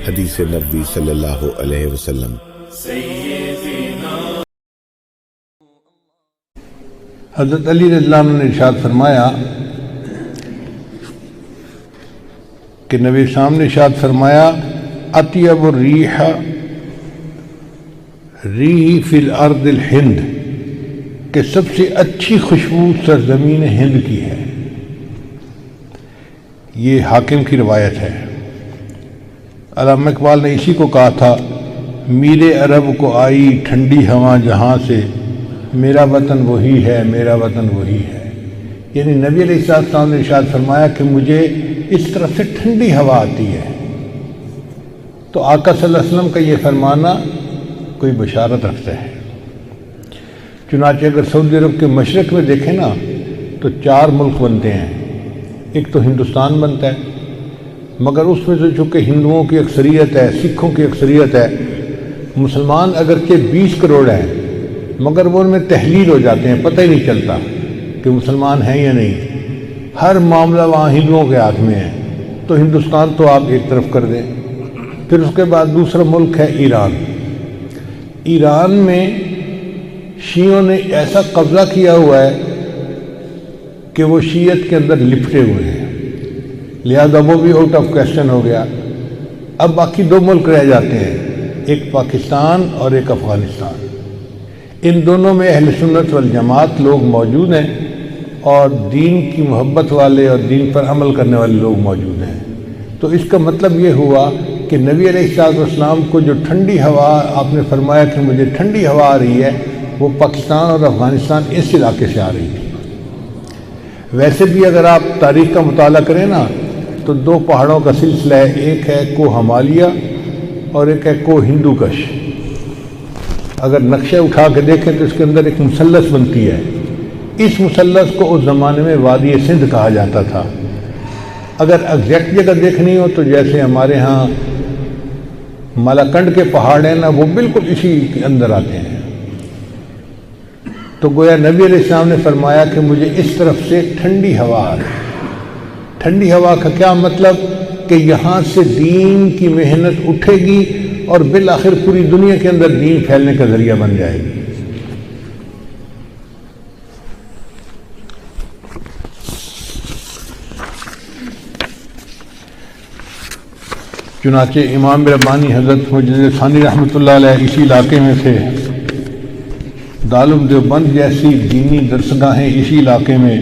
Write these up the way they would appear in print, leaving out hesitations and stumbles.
حدیث نبوی صلی اللہ علیہ وسلم۔ حضرت علی رضی اللہ عنہ نے ارشاد فرمایا کہ نبی اسلام نے ارشاد فرمایا اطیب الریح ریح فی الارض الہند، کہ سب سے اچھی خوشبو سرزمین ہند کی ہے۔ یہ حاکم کی روایت ہے۔ علامہ اقبال نے اسی کو کہا تھا، میرے عرب کو آئی ٹھنڈی ہوا جہاں سے، میرا وطن وہی ہے، میرا وطن وہی ہے۔ یعنی نبی علیہ السلام نے ارشاد فرمایا کہ مجھے اس طرف سے ٹھنڈی ہوا آتی ہے۔ تو آقا صلی اللہ علیہ وسلم کا یہ فرمانا کوئی بشارت رکھتا ہے۔ چنانچہ اگر سعودی عرب کے مشرق میں دیکھیں نا تو 4 ملک بنتے ہیں۔ ایک تو ہندوستان بنتا ہے، مگر اس میں سے چونکہ ہندوؤں کی اکثریت ہے، سکھوں کی اکثریت ہے، مسلمان اگرچہ 20 کروڑ ہیں مگر وہ ان میں تحلیل ہو جاتے ہیں، پتہ ہی نہیں چلتا کہ مسلمان ہیں یا نہیں۔ ہر معاملہ وہاں ہندوؤں کے ہاتھ میں ہے۔ تو ہندوستان تو آپ ایک طرف کر دیں۔ پھر اس کے بعد دوسرا ملک ہے ایران۔ ایران میں شیعوں نے ایسا قبضہ کیا ہوا ہے کہ وہ شیعت کے اندر لپٹے ہوئے ہیں، لہذا وہ بھی آؤٹ آف کویسچن ہو گیا۔ اب باقی 2 ملک رہ جاتے ہیں، ایک پاکستان اور ایک افغانستان۔ ان دونوں میں اہل سنت والجماعت لوگ موجود ہیں اور دین کی محبت والے اور دین پر عمل کرنے والے لوگ موجود ہیں۔ تو اس کا مطلب یہ ہوا کہ نبی علیہ السلام کو جو ٹھنڈی ہوا آپ نے فرمایا کہ مجھے ٹھنڈی ہوا آ رہی ہے، وہ پاکستان اور افغانستان اس علاقے سے آ رہی تھی۔ ویسے بھی اگر آپ تاریخ کا مطالعہ کریں نا تو 2 پہاڑوں کا سلسلہ ہے، ایک ہے کوہ ہمالیہ اور ایک ہے کوہ ہندو کش۔ اگر نقشہ اٹھا کے دیکھیں تو اس کے اندر ایک مثلث بنتی ہے۔ اس مثلث کو اس زمانے میں وادی سندھ کہا جاتا تھا۔ اگر ایگزیکٹ جگہ دیکھنی ہو تو جیسے ہمارے ہاں مالاکنڈ کے پہاڑ ہیں نا، وہ بالکل اسی کے اندر آتے ہیں۔ تو گویا نبی علیہ السلام نے فرمایا کہ مجھے اس طرف سے ٹھنڈی ہوا آ رہی۔ ٹھنڈی ہوا کا کیا مطلب کہ یہاں سے دین کی محنت اٹھے گی اور بالآخر پوری دنیا کے اندر دین پھیلنے کا ذریعہ بن جائے گی۔ چنانچہ امام ربانی حضرت مجدد ثانی رحمۃ اللہ علیہ اسی علاقے میں تھے۔ دارالعلوم دیوبند جیسی دینی درسگاہیں اسی علاقے میں،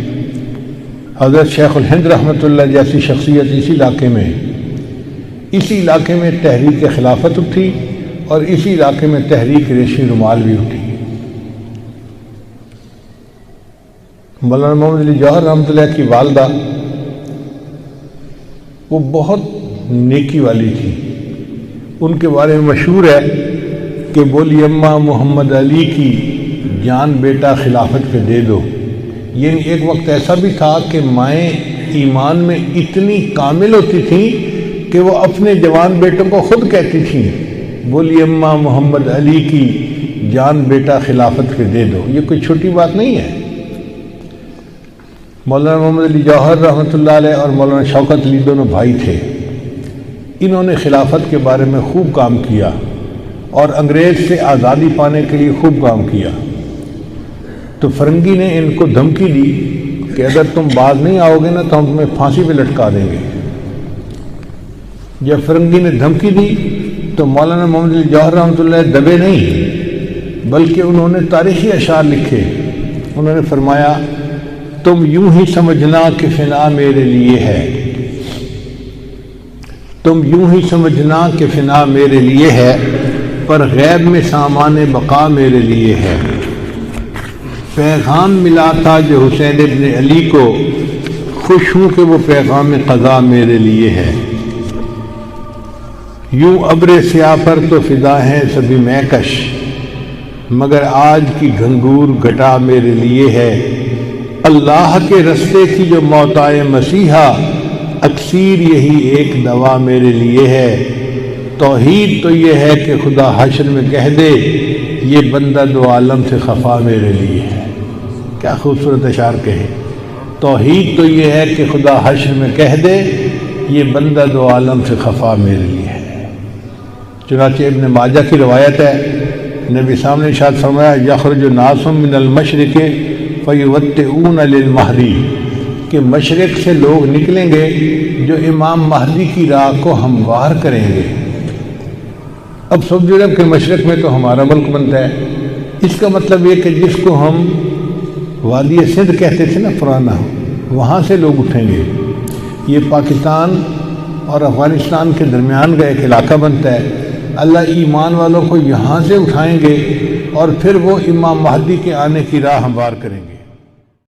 حضرت شیخ الہند رحمۃ اللہ جیسی شخصیت اسی علاقے میں، اسی علاقے میں تحریک خلافت اٹھی اور اسی علاقے میں تحریک ریشمی رومال بھی اٹھی۔ مولانا محمد علی جوہر رحمۃ اللہ کی والدہ وہ بہت نیکی والی تھی۔ ان کے بارے میں مشہور ہے کہ بولی اماں محمد علی کی جان بیٹا خلافت پہ دے دو۔ یعنی ایک وقت ایسا بھی تھا کہ مائیں ایمان میں اتنی کامل ہوتی تھیں کہ وہ اپنے جوان بیٹوں کو خود کہتی تھیں بولی اماں محمد علی کی جان بیٹا خلافت پہ دے دو۔ یہ کوئی چھوٹی بات نہیں ہے۔ مولانا محمد علی جوہر رحمۃ اللہ علیہ اور مولانا شوکت علی دونوں بھائی تھے۔ انہوں نے خلافت کے بارے میں خوب کام کیا اور انگریز سے آزادی پانے کے لیے خوب کام کیا۔ تو فرنگی نے ان کو دھمکی دی کہ اگر تم باز نہیں آؤ گے نا تو ہم تمہیں پھانسی پہ لٹکا دیں گے۔ جب فرنگی نے دھمکی دی تو مولانا محمد علی جوہر رحمۃ اللہ دبے نہیں، بلکہ انہوں نے تاریخی اشعار لکھے۔ انہوں نے فرمایا تم یوں ہی سمجھنا کہ فنا میرے لیے ہے، تم یوں ہی سمجھنا کہ فنا میرے لیے ہے، پر غیب میں سامان بقا میرے لیے ہے۔ پیغام ملا تھا جو حسین ابن علی کو، خوش ہوں کہ وہ پیغام قضا میرے لیے ہے۔ یوں ابر سیاہ پر تو فدا ہیں سبھی مہکش، مگر آج کی گھنگور گھٹا میرے لیے ہے۔ اللہ کے رستے کی جو موتائے مسیحا، اکثیر یہی ایک دوا میرے لیے ہے۔ توحید تو یہ ہے کہ خدا حشر میں کہہ دے یہ بندہ دو عالم سے خفا میرے لیے ہے۔ کیا خوبصورت اشعار کہے۔ توحید تو یہ ہے کہ خدا حشر میں کہہ دے یہ بندہ دو عالم سے خفا میرے لیے ہے۔ چنانچہ ابن ماجہ کی روایت ہے، نبی صاحب نے ارشاد فرمایا یخرج ناس من المشرق فیوطئون للمہدی، کہ مشرق سے لوگ نکلیں گے جو امام مہدی کی راہ کو ہموار کریں گے۔ اب سمجھو جب کہ مشرق میں تو ہمارا ملک بنتا ہے، اس کا مطلب یہ کہ جس کو ہم وادی سندھ کہتے تھے نا پرانا، وہاں سے لوگ اٹھیں گے۔ یہ پاکستان اور افغانستان کے درمیان کا ایک علاقہ بنتا ہے۔ اللہ ایمان والوں کو یہاں سے اٹھائیں گے اور پھر وہ امام مہدی کے آنے کی راہ ہموار کریں گے۔